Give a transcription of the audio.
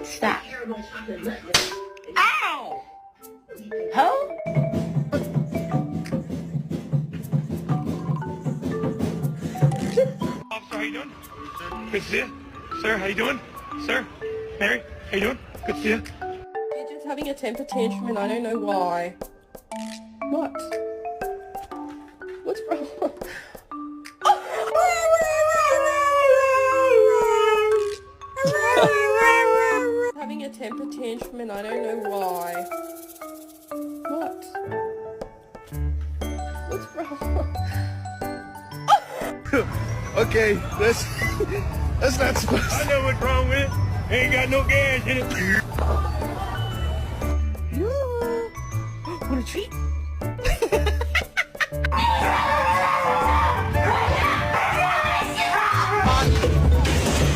Stop. Ow! Ho? Officer, how you doing? Good to see you. Sir, how you doing? Sir? Mary, how you doing? Good to see you. You're just having a temper tantrum and I don't know why. What? What's wrong? Having a temper tantrum and I don't know why. What? What's wrong? Okay, that's not supposed I know what's wrong with it. Ain't got no gas in it. Want a treat?